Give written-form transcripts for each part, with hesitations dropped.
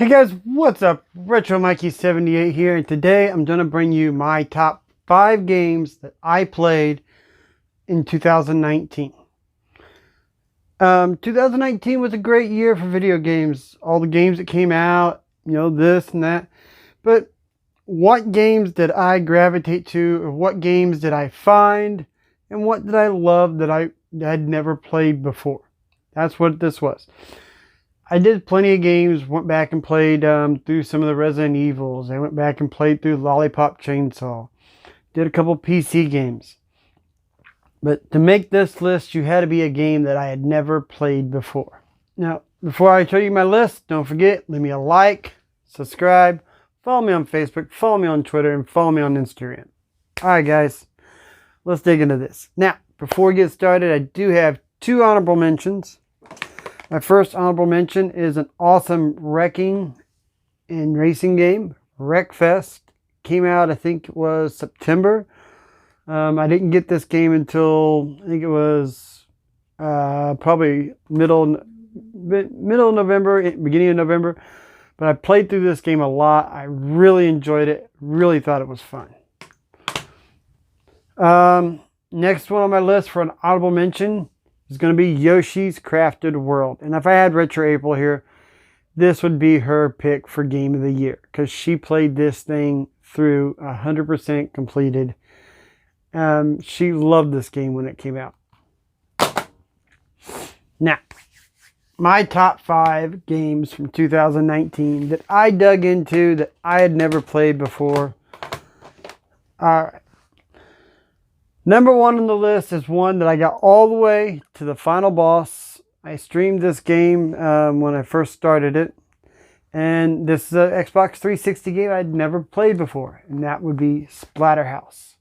Hey guys, what's up? Retro Mikey 78 here, and today I'm going to bring you my top 5 games that I played in 2019. 2019 was a great year for video games. All the games that came out, this and that. But what games did I gravitate to, or what games did I find, and what did I love that I had never played before? That's what this was. I did plenty of games, went back and played through some of the Resident Evils. I went back and played through Lollipop Chainsaw. Did a couple PC games. But to make this list, you had to be a game that I had never played before. Now, before I show you my list, don't forget, leave me a like, subscribe, follow me on Facebook, follow me on Twitter, and follow me on Instagram. Alright guys, let's dig into this. Now, before we get started, I do have 2 honorable mentions. My first honorable mention is an awesome wrecking and racing game, Wreckfest. Came out, I think it was September. I didn't get this game until, I think it was probably middle of November, beginning of November. But I played through this game a lot. I really enjoyed it. Really thought it was fun. Next one on my list for an honorable mention is going to be Yoshi's Crafted World. And if I had RetroApril here, this would be her pick for Game of the Year, because she played this thing through 100% completed. She loved this game when it came out. Now, my top 5 games from 2019 that I dug into that I had never played before. Alright. Number 1 on the list is one that I got all the way to the final boss. I streamed this game when I first started it. And this is an Xbox 360 game I'd never played before. And that would be Splatterhouse.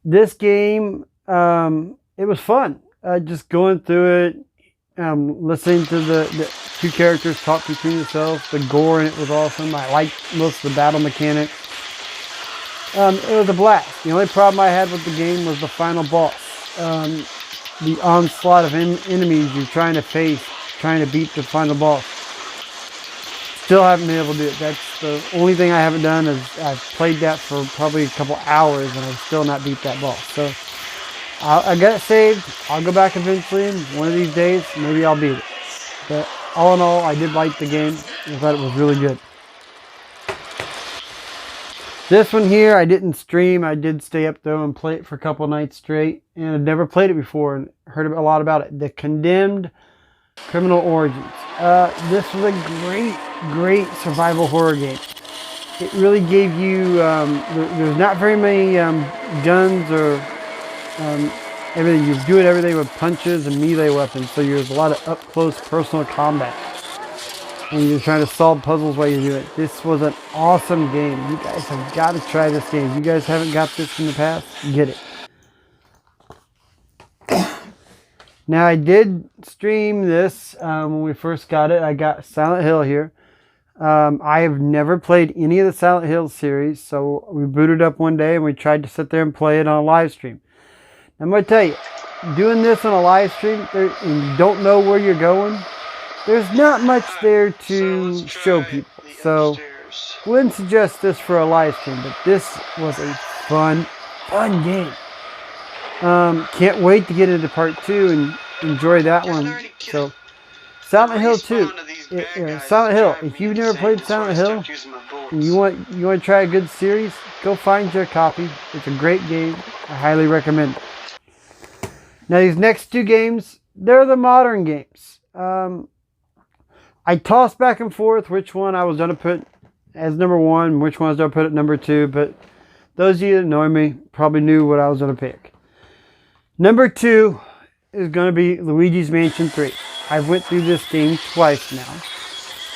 This game, it was fun. Just going through it, listening to the 2 characters talk between themselves. The gore in it was awesome. I liked most of the battle mechanics. It was a blast. The only problem I had with the game was the final boss. The onslaught of enemies you're trying to face, trying to beat the final boss. Still haven't been able to do it. That's the only thing I haven't done. Is I've played that for probably a couple hours and I've still not beat that boss. So I got it saved. I'll go back eventually, and one of these days maybe I'll beat it. But all in all, I did like the game. I thought it was really good. This one here, I didn't stream. I did stay up though and play it for a couple nights straight. And I'd never played it before and heard a lot about it. The Condemned Criminal Origins. This was a great survival horror game. It really gave you, there's not very many guns or everything. You do everything with punches and melee weapons. So there's a lot of up close personal combat. And you're trying to solve puzzles while you do it. This was an awesome game. You guys have got to try this game. If you guys haven't got this in the past, get it. Now, I did stream this when we first got it. I got Silent Hill here. I have never played any of the Silent Hill series, so we booted up one day and we tried to sit there and play it on a live stream. I'm going to tell you, doing this on a live stream and you don't know where you're going, there's not much there to show people, so wouldn't suggest this for a live stream, but this was a fun game. Can't wait to get into part 2 and enjoy that one. So, Silent Hill 2. Silent Hill. If you've never played Silent Hill and you want to try a good series, go find your copy. It's a great game. I highly recommend it. Now these next 2 games, they're the modern games. I tossed back and forth which one I was going to put as number 1, which one I was going to put at number 2, but those of you that know me probably knew what I was going to pick. Number 2 is going to be Luigi's Mansion 3. I've went through this game twice now.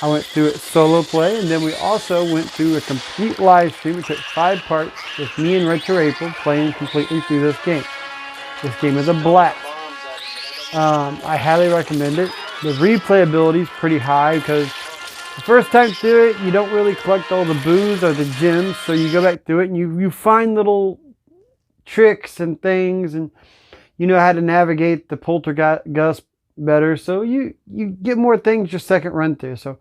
I went through it solo play, and then we also went through a complete live stream. We took 5 parts with me and RetroApril playing completely through this game. This game is a blast. I highly recommend it. The replayability is pretty high because the first time through it, you don't really collect all the booze or the gems. So you go back through it and you find little tricks and things, and you know how to navigate the poltergeist better. So you get more things your second run through. So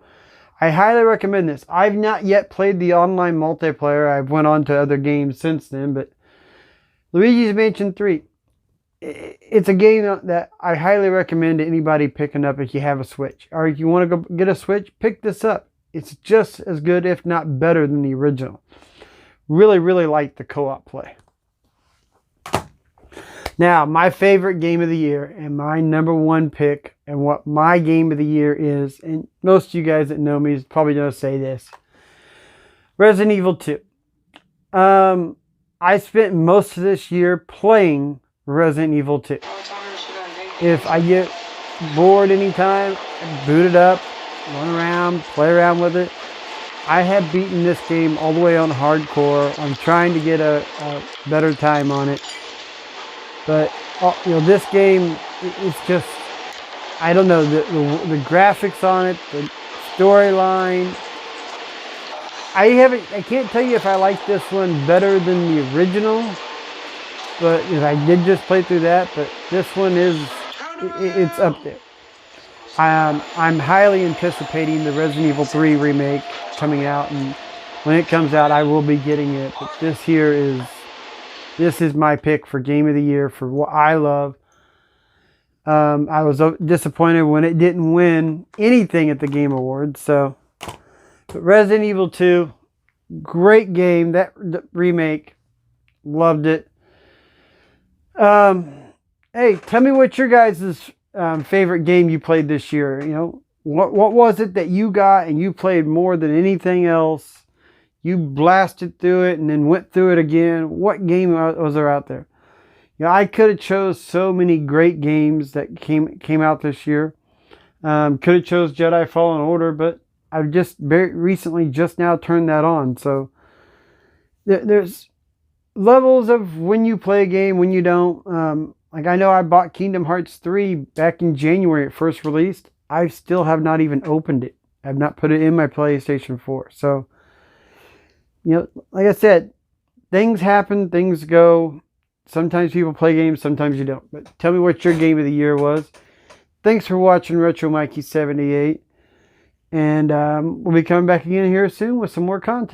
I highly recommend this. I've not yet played the online multiplayer. I've went on to other games since then, but Luigi's Mansion 3, it's a game that I highly recommend to anybody picking up if you have a Switch. Or if you want to go get a Switch, pick this up. It's just as good, if not better, than the original. Really, really like the co-op play. Now, my favorite game of the year and my #1 pick, and what my game of the year is, and most of you guys that know me is probably going to say this: Resident Evil 2. I spent most of this year playing Resident Evil 2. If I get bored anytime, I boot it up, run around, play around with it. I have beaten this game all the way on hardcore. I'm trying to get a better time on it. But, you know, this game, it's just, I don't know, the graphics on it, the storyline. I can't tell you if I like this one better than the original, but I did just play through that, but this one it's up there. I'm highly anticipating the Resident Evil 3 remake coming out, and when it comes out, I will be getting it. But this is my pick for Game of the Year for what I love. I was disappointed when it didn't win anything at the Game Awards. So, but Resident Evil 2, great game. That remake, loved it. Hey, tell me what your guys' favorite game you played this year. You know, what was it that you got and you played more than anything else? You blasted through it and then went through it again. What game was there out there? You know, I could have chose so many great games that came out this year. Could have chose Jedi Fallen Order, but I've just very recently just now turned that on. So there's levels of when you play a game, when you don't. Like I know I bought Kingdom Hearts 3 back in January. It first released. I still have not even opened it. I've not put it in my PlayStation 4. So, you know, like I said, things happen, things go. Sometimes people play games, sometimes you don't. But tell me what your game of the year was. Thanks for watching Retro Mikey 78. And we'll be coming back again here soon with some more content.